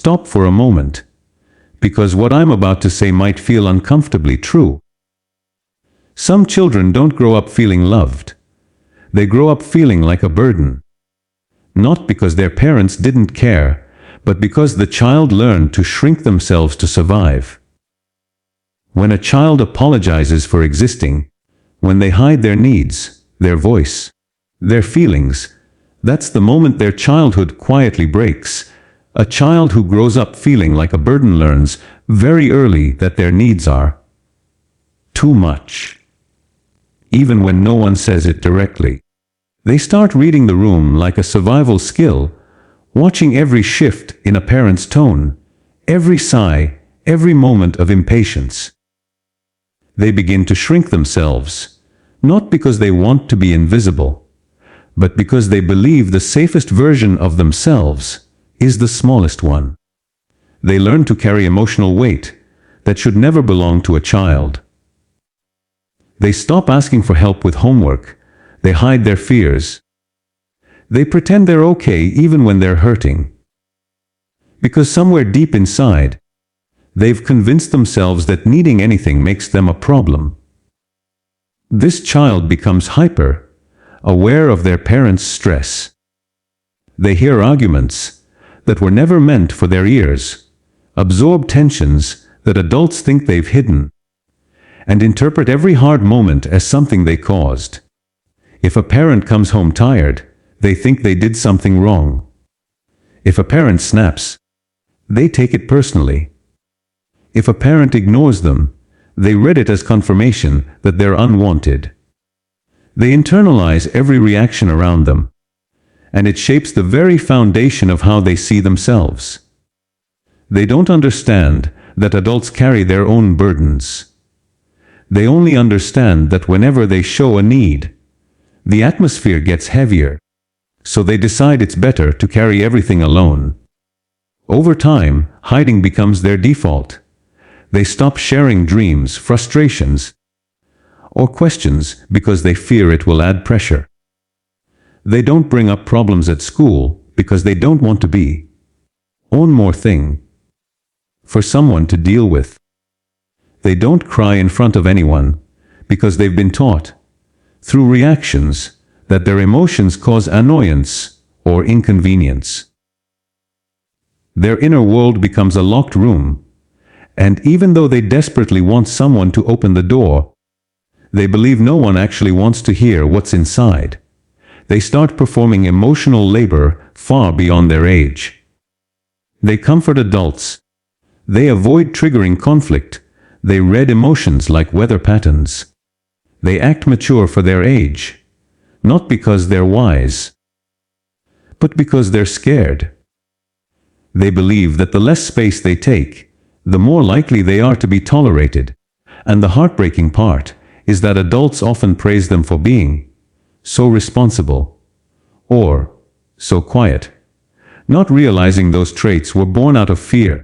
Stop for a moment, because what I'm about to say might feel uncomfortably true. Some children don't grow up feeling loved. They grow up feeling like a burden. Not because their parents didn't care, but because the child learned to shrink themselves to survive. When a child apologizes for existing, when they hide their needs, their voice, their feelings, that's the moment their childhood quietly breaks. A child who grows up feeling like a burden learns very early that their needs are too much. Even when no one says it directly. They start reading the room like a survival skill, watching every shift in a parent's tone, every sigh, every moment of impatience. They begin to shrink themselves, not because they want to be invisible, but because they believe the safest version of themselves is the smallest one. They learn to carry emotional weight that should never belong to a child. They stop asking for help with homework. They hide their fears. They pretend they're okay even when they're hurting. Because somewhere deep inside, they've convinced themselves that needing anything makes them a problem. This child becomes hyper, aware of their parents' stress. They hear arguments that were never meant for their ears, absorb tensions that adults think they've hidden, and interpret every hard moment as something they caused. If a parent comes home tired, they think they did something wrong. If a parent snaps, they take it personally. If a parent ignores them, they read it as confirmation that they're unwanted. They internalize every reaction around them, and it shapes the very foundation of how they see themselves. They don't understand that adults carry their own burdens. They only understand that whenever they show a need, the atmosphere gets heavier, so they decide it's better to carry everything alone. Over time, hiding becomes their default. They stop sharing dreams, frustrations, or questions because they fear it will add pressure. They don't bring up problems at school because they don't want to be one more thing for someone to deal with. They don't cry in front of anyone because they've been taught, through reactions, that their emotions cause annoyance or inconvenience. Their inner world becomes a locked room, and even though they desperately want someone to open the door, they believe no one actually wants to hear what's inside. They start performing emotional labor far beyond their age. They comfort adults. They avoid triggering conflict. They read emotions like weather patterns. They act mature for their age, not because they're wise, but because they're scared. They believe that the less space they take, the more likely they are to be tolerated. And the heartbreaking part is that adults often praise them for being so responsible or so quiet, not realizing those traits were born out of fear,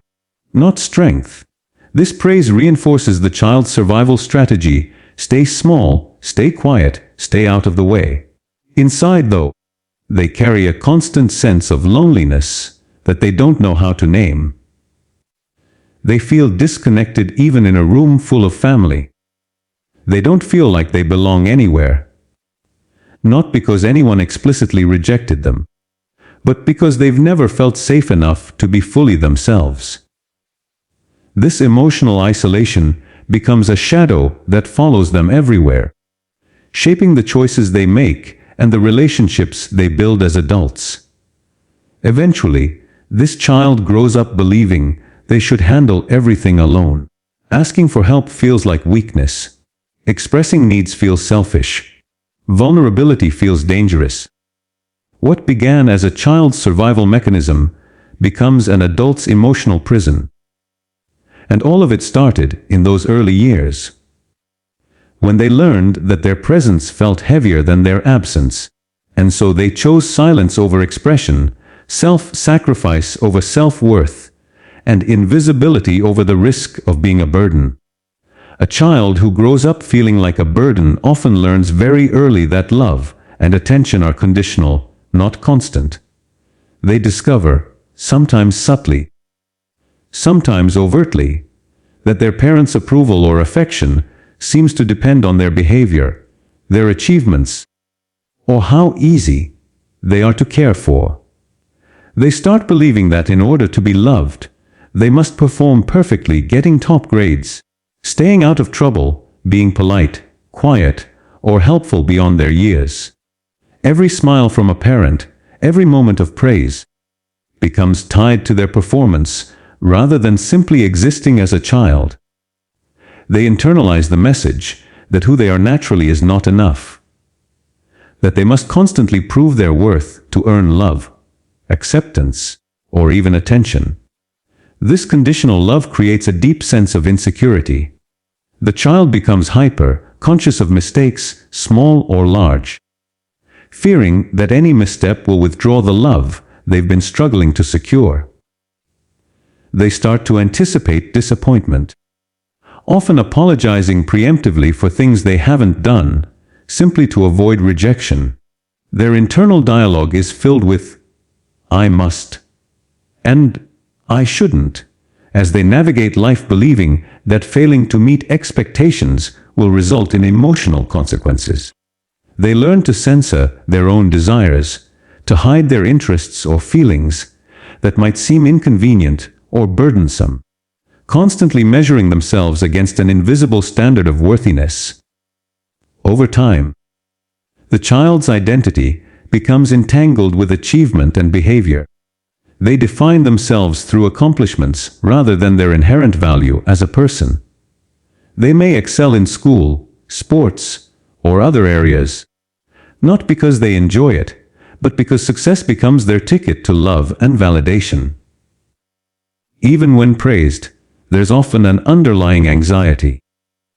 not strength. This praise reinforces the child's survival strategy: stay small, stay quiet, stay out of the way. Inside, though, they carry a constant sense of loneliness that they don't know how to name. They feel disconnected even in a room full of family. They don't feel like they belong anywhere. Not because anyone explicitly rejected them, but because they've never felt safe enough to be fully themselves. This emotional isolation becomes a shadow that follows them everywhere, shaping the choices they make and the relationships they build as adults. Eventually, this child grows up believing they should handle everything alone. Asking for help feels like weakness. Expressing needs feels selfish. Vulnerability feels dangerous. What began as a child's survival mechanism becomes an adult's emotional prison. And all of it started in those early years, when they learned that their presence felt heavier than their absence, and so they chose silence over expression, self-sacrifice over self-worth, and invisibility over the risk of being a burden. A child who grows up feeling like a burden often learns very early that love and attention are conditional, not constant. They discover, sometimes subtly, sometimes overtly, that their parents' approval or affection seems to depend on their behavior, their achievements, or how easy they are to care for. They start believing that in order to be loved, they must perform perfectly, getting top grades, staying out of trouble, being polite, quiet, or helpful beyond their years. Every smile from a parent, every moment of praise, becomes tied to their performance rather than simply existing as a child. They internalize the message that who they are naturally is not enough, that they must constantly prove their worth to earn love, acceptance, or even attention. This conditional love creates a deep sense of insecurity. The child becomes hyper, conscious of mistakes, small or large, fearing that any misstep will withdraw the love they've been struggling to secure. They start to anticipate disappointment, often apologizing preemptively for things they haven't done, simply to avoid rejection. Their internal dialogue is filled with, "I must," and "I shouldn't," as they navigate life believing that failing to meet expectations will result in emotional consequences. They learn to censor their own desires, to hide their interests or feelings that might seem inconvenient or burdensome, constantly measuring themselves against an invisible standard of worthiness. Over time, the child's identity becomes entangled with achievement and behavior. They define themselves through accomplishments rather than their inherent value as a person. They may excel in school, sports, or other areas, not because they enjoy it, but because success becomes their ticket to love and validation. Even when praised, there's often an underlying anxiety.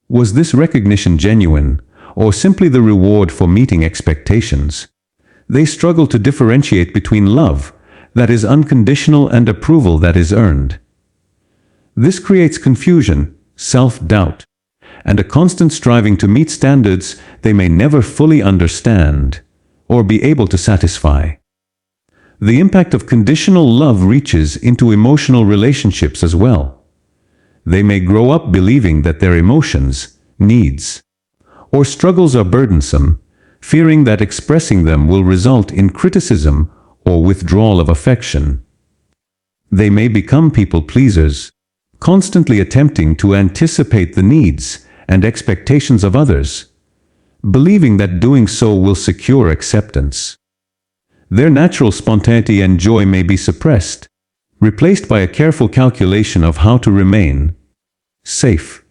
Was this recognition genuine, or simply the reward for meeting expectations? They struggle to differentiate between love that is unconditional and approval that is earned. This creates confusion, self-doubt, and a constant striving to meet standards they may never fully understand or be able to satisfy. The impact of conditional love reaches into emotional relationships as well. They may grow up believing that their emotions, needs, or struggles are burdensome, fearing that expressing them will result in criticism or withdrawal of affection. They may become people pleasers, constantly attempting to anticipate the needs and expectations of others, believing that doing so will secure acceptance. Their natural spontaneity and joy may be suppressed, replaced by a careful calculation of how to remain safe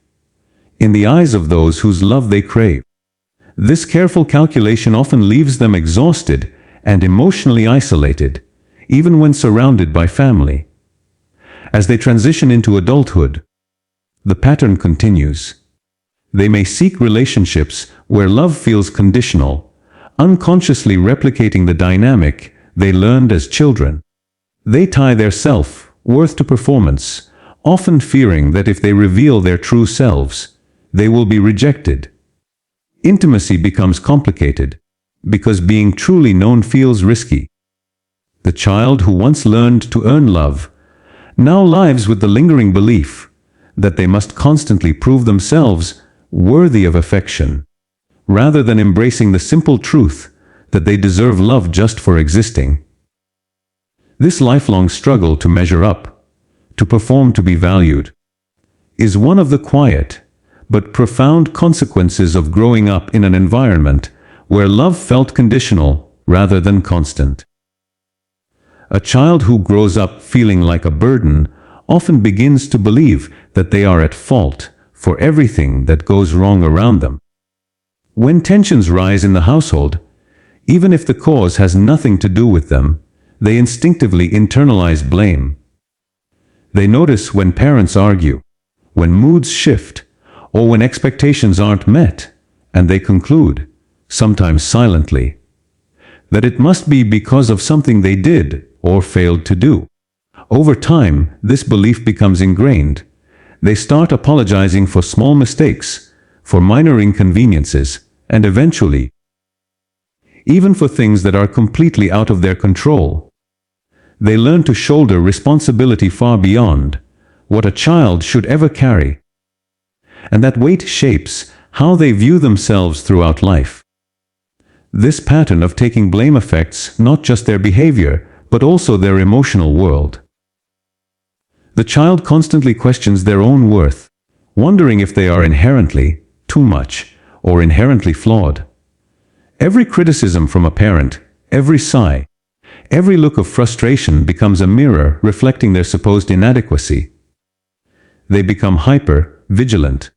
in the eyes of those whose love they crave. This careful calculation often leaves them exhausted and emotionally isolated, even when surrounded by family. As they transition into adulthood, the pattern continues. They may seek relationships where love feels conditional, unconsciously replicating the dynamic they learned as children. They tie their self-worth to performance, often fearing that if they reveal their true selves, they will be rejected. Intimacy becomes complicated, because being truly known feels risky. The child who once learned to earn love now lives with the lingering belief that they must constantly prove themselves worthy of affection, rather than embracing the simple truth that they deserve love just for existing. This lifelong struggle to measure up, to perform to be valued, is one of the quiet but profound consequences of growing up in an environment where love felt conditional rather than constant. A child who grows up feeling like a burden often begins to believe that they are at fault for everything that goes wrong around them. When tensions rise in the household, even if the cause has nothing to do with them, they instinctively internalize blame. They notice when parents argue, when moods shift, or when expectations aren't met, and they conclude, sometimes silently, that it must be because of something they did or failed to do. Over time, this belief becomes ingrained. They start apologizing for small mistakes, for minor inconveniences, and eventually, even for things that are completely out of their control. They learn to shoulder responsibility far beyond what a child should ever carry. And that weight shapes how they view themselves throughout life. This pattern of taking blame affects not just their behavior, but also their emotional world. The child constantly questions their own worth, wondering if they are inherently too much or inherently flawed. Every criticism from a parent, every sigh, every look of frustration becomes a mirror reflecting their supposed inadequacy. They become hyper-vigilant,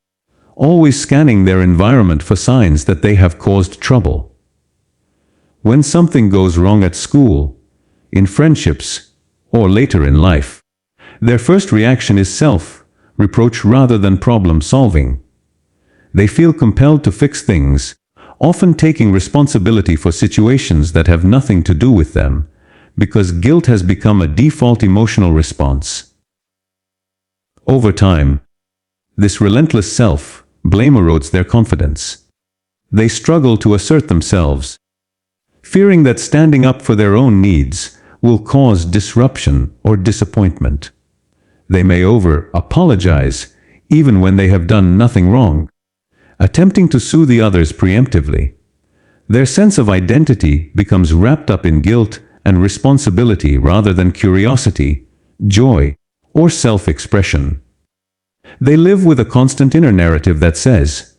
always scanning their environment for signs that they have caused trouble. When something goes wrong at school, in friendships, or later in life, their first reaction is self-reproach rather than problem-solving. They feel compelled to fix things, often taking responsibility for situations that have nothing to do with them, because guilt has become a default emotional response. Over time, this relentless self-blame erodes their confidence. They struggle to assert themselves, fearing that standing up for their own needs will cause disruption or disappointment. They may over-apologize, even when they have done nothing wrong, attempting to soothe the others preemptively. Their sense of identity becomes wrapped up in guilt and responsibility rather than curiosity, joy, or self-expression. They live with a constant inner narrative that says,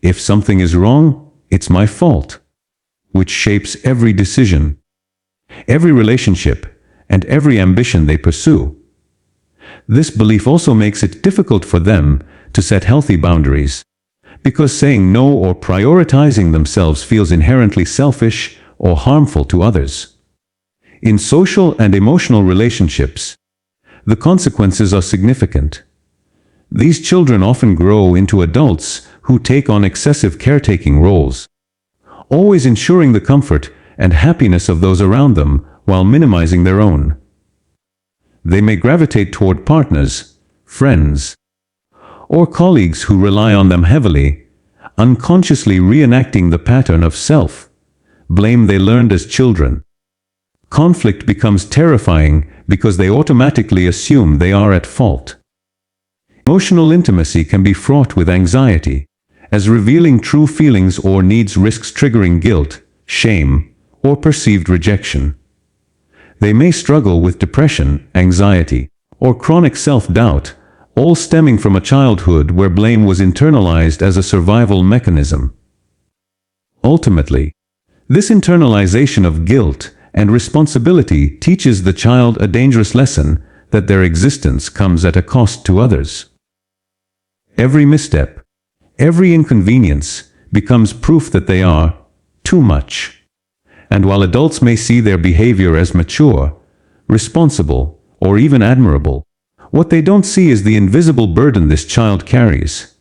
"If something is wrong, it's my fault," which shapes every decision, every relationship, and every ambition they pursue. This belief also makes it difficult for them to set healthy boundaries, because saying no or prioritizing themselves feels inherently selfish or harmful to others. In social and emotional relationships, the consequences are significant. These children often grow into adults who take on excessive caretaking roles, always ensuring the comfort and happiness of those around them while minimizing their own. They may gravitate toward partners, friends, or colleagues who rely on them heavily, unconsciously reenacting the pattern of self-blame they learned as children. Conflict becomes terrifying because they automatically assume they are at fault. Emotional intimacy can be fraught with anxiety, as revealing true feelings or needs risks triggering guilt, shame, or perceived rejection. They may struggle with depression, anxiety, or chronic self-doubt, all stemming from a childhood where blame was internalized as a survival mechanism. Ultimately, this internalization of guilt and responsibility teaches the child a dangerous lesson that their existence comes at a cost to others. Every misstep, every inconvenience becomes proof that they are too much. And while adults may see their behavior as mature, responsible, or even admirable, what they don't see is the invisible burden this child carries.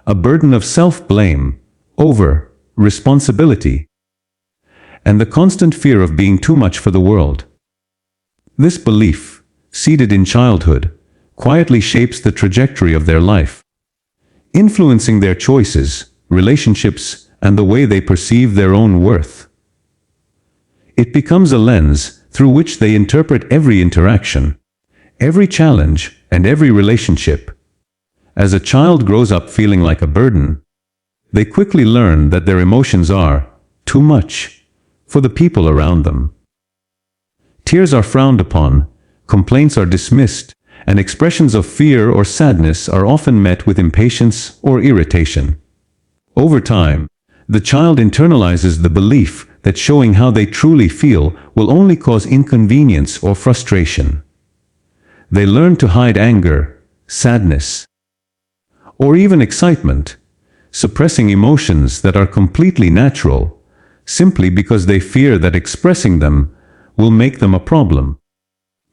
A burden of self-blame, over-responsibility, and the constant fear of being too much for the world. This belief, seated in childhood, quietly shapes the trajectory of their life, influencing their choices, relationships, and the way they perceive their own worth. It becomes a lens through which they interpret every interaction, every challenge, and every relationship. As a child grows up feeling like a burden, they quickly learn that their emotions are too much for the people around them. Tears are frowned upon, complaints are dismissed, and expressions of fear or sadness are often met with impatience or irritation. Over time, the child internalizes the belief that showing how they truly feel will only cause inconvenience or frustration. They learn to hide anger, sadness, or even excitement, suppressing emotions that are completely natural, simply because they fear that expressing them will make them a problem.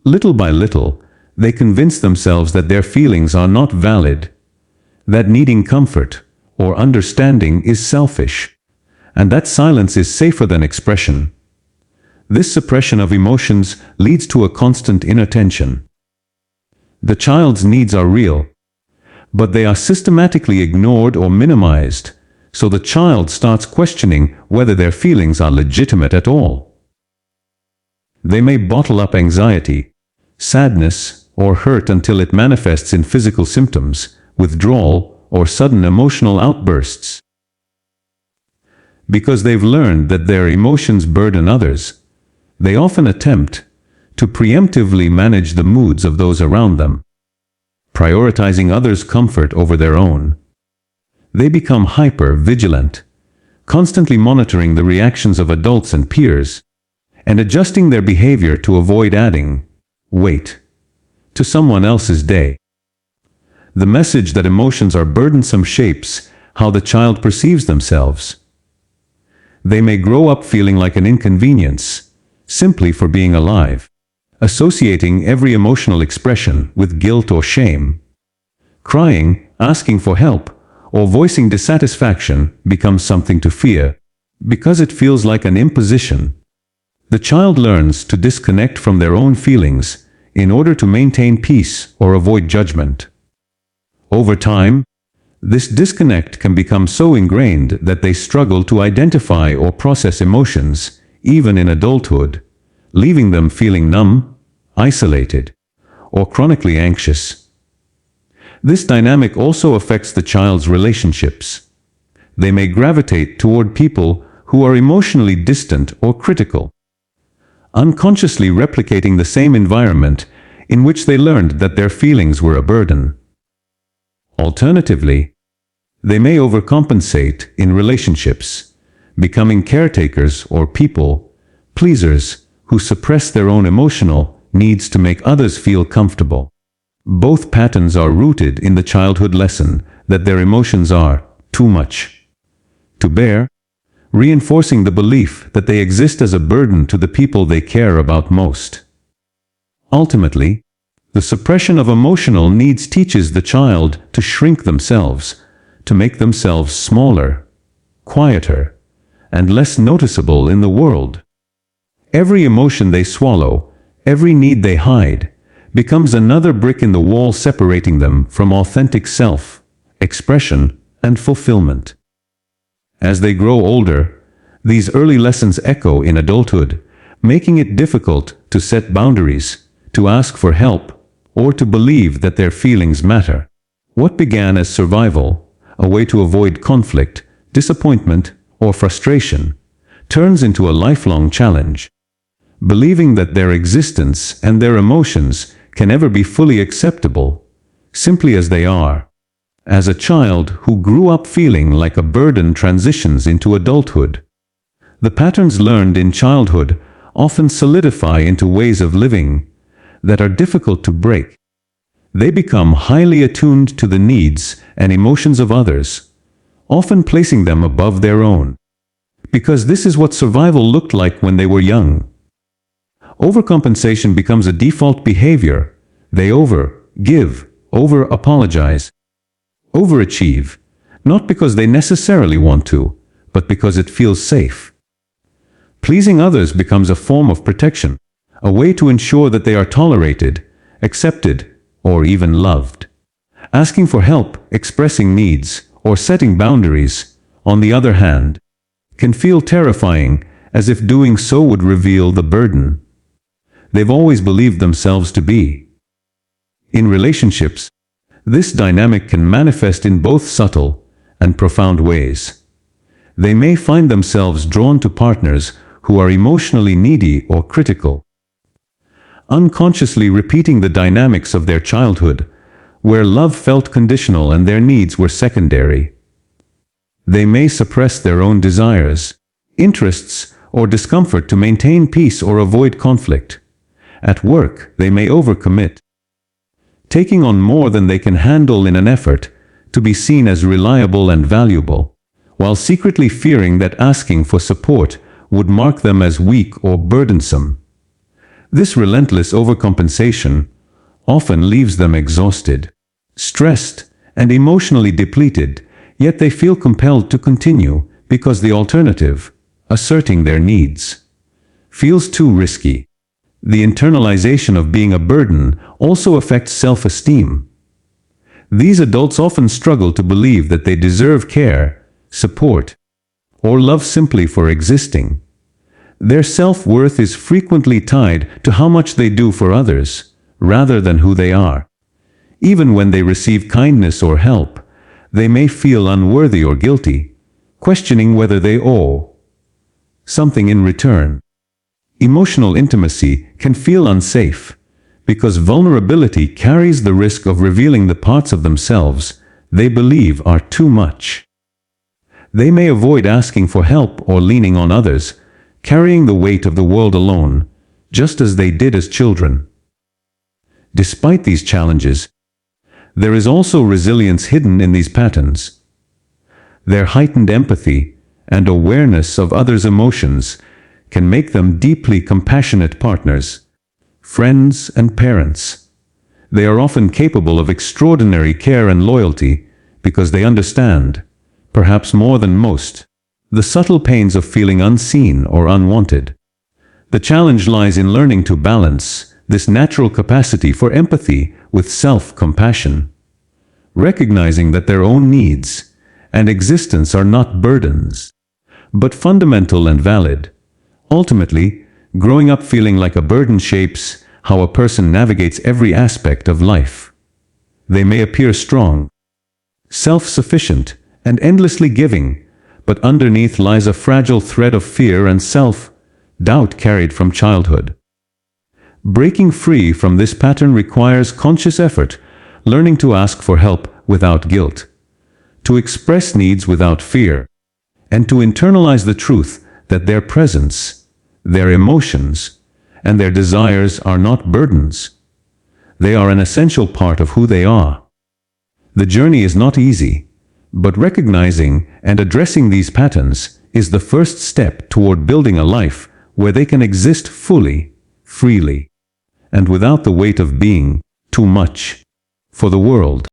Little by little, they convince themselves that their feelings are not valid, that needing comfort or understanding is selfish, and that silence is safer than expression. This suppression of emotions leads to a constant inner tension. The child's needs are real, but they are systematically ignored or minimized, so the child starts questioning whether their feelings are legitimate at all. They may bottle up anxiety, sadness, or hurt until it manifests in physical symptoms, withdrawal, or sudden emotional outbursts. Because they've learned that their emotions burden others, they often attempt to preemptively manage the moods of those around them, prioritizing others' comfort over their own. They become hyper-vigilant, constantly monitoring the reactions of adults and peers, and adjusting their behavior to avoid adding weight to someone else's day. The message that emotions are burdensome shapes how the child perceives themselves. They may grow up feeling like an inconvenience, simply for being alive, associating every emotional expression with guilt or shame. Crying, asking for help, or voicing dissatisfaction becomes something to fear, because it feels like an imposition. The child learns to disconnect from their own feelings in order to maintain peace or avoid judgment. Over time, this disconnect can become so ingrained that they struggle to identify or process emotions, even in adulthood, leaving them feeling numb, isolated, or chronically anxious. This dynamic also affects the child's relationships. They may gravitate toward people who are emotionally distant or critical, unconsciously replicating the same environment in which they learned that their feelings were a burden. Alternatively, they may overcompensate in relationships, becoming caretakers or people pleasers who suppress their own emotional needs to make others feel comfortable. Both patterns are rooted in the childhood lesson that their emotions are too much to bear, reinforcing the belief that they exist as a burden to the people they care about most. Ultimately, the suppression of emotional needs teaches the child to shrink themselves, to make themselves smaller, quieter, and less noticeable in the world. Every emotion they swallow, every need they hide, becomes another brick in the wall separating them from authentic self-expression and fulfillment. As they grow older, these early lessons echo in adulthood, making it difficult to set boundaries, to ask for help, or to believe that their feelings matter. What began as survival, a way to avoid conflict, disappointment, or frustration, turns into a lifelong challenge. Believing that their existence and their emotions can never be fully acceptable, simply as they are. As a child who grew up feeling like a burden transitions into adulthood, the patterns learned in childhood often solidify into ways of living that are difficult to break. They become highly attuned to the needs and emotions of others, often placing them above their own. Because this is what survival looked like when they were young. Overcompensation becomes a default behavior. They over-give, over-apologize, overachieve, not because they necessarily want to, but because it feels safe. Pleasing others becomes a form of protection, a way to ensure that they are tolerated, accepted, or even loved. Asking for help, expressing needs, or setting boundaries, on the other hand, can feel terrifying, as if doing so would reveal the burden they've always believed themselves to be. In relationships, this dynamic can manifest in both subtle and profound ways. They may find themselves drawn to partners who are emotionally needy or critical, unconsciously repeating the dynamics of their childhood, where love felt conditional and their needs were secondary. They may suppress their own desires, interests, or discomfort to maintain peace or avoid conflict. At work, they may overcommit, taking on more than they can handle in an effort to be seen as reliable and valuable, while secretly fearing that asking for support would mark them as weak or burdensome. This relentless overcompensation often leaves them exhausted, stressed, and emotionally depleted, yet they feel compelled to continue because the alternative, asserting their needs, feels too risky. The internalization of being a burden also affects self-esteem. These adults often struggle to believe that they deserve care, support, or love simply for existing. Their self-worth is frequently tied to how much they do for others, rather than who they are. Even when they receive kindness or help, they may feel unworthy or guilty, questioning whether they owe something in return. Emotional intimacy can feel unsafe, because vulnerability carries the risk of revealing the parts of themselves they believe are too much. They may avoid asking for help or leaning on others, carrying the weight of the world alone, just as they did as children. Despite these challenges, there is also resilience hidden in these patterns. Their heightened empathy and awareness of others' emotions can make them deeply compassionate partners, friends, and parents. They are often capable of extraordinary care and loyalty because they understand, perhaps more than most, the subtle pains of feeling unseen or unwanted. The challenge lies in learning to balance this natural capacity for empathy with self-compassion, recognizing that their own needs and existence are not burdens, but fundamental and valid. Ultimately, growing up feeling like a burden shapes how a person navigates every aspect of life. They may appear strong, self-sufficient, and endlessly giving, but underneath lies a fragile thread of fear and self-doubt carried from childhood. Breaking free from this pattern requires conscious effort, learning to ask for help without guilt, to express needs without fear, and to internalize the truth that their presence, their emotions, and their desires are not burdens. They are an essential part of who they are. The journey is not easy, but recognizing and addressing these patterns is the first step toward building a life where they can exist fully, freely, and without the weight of being too much for the world.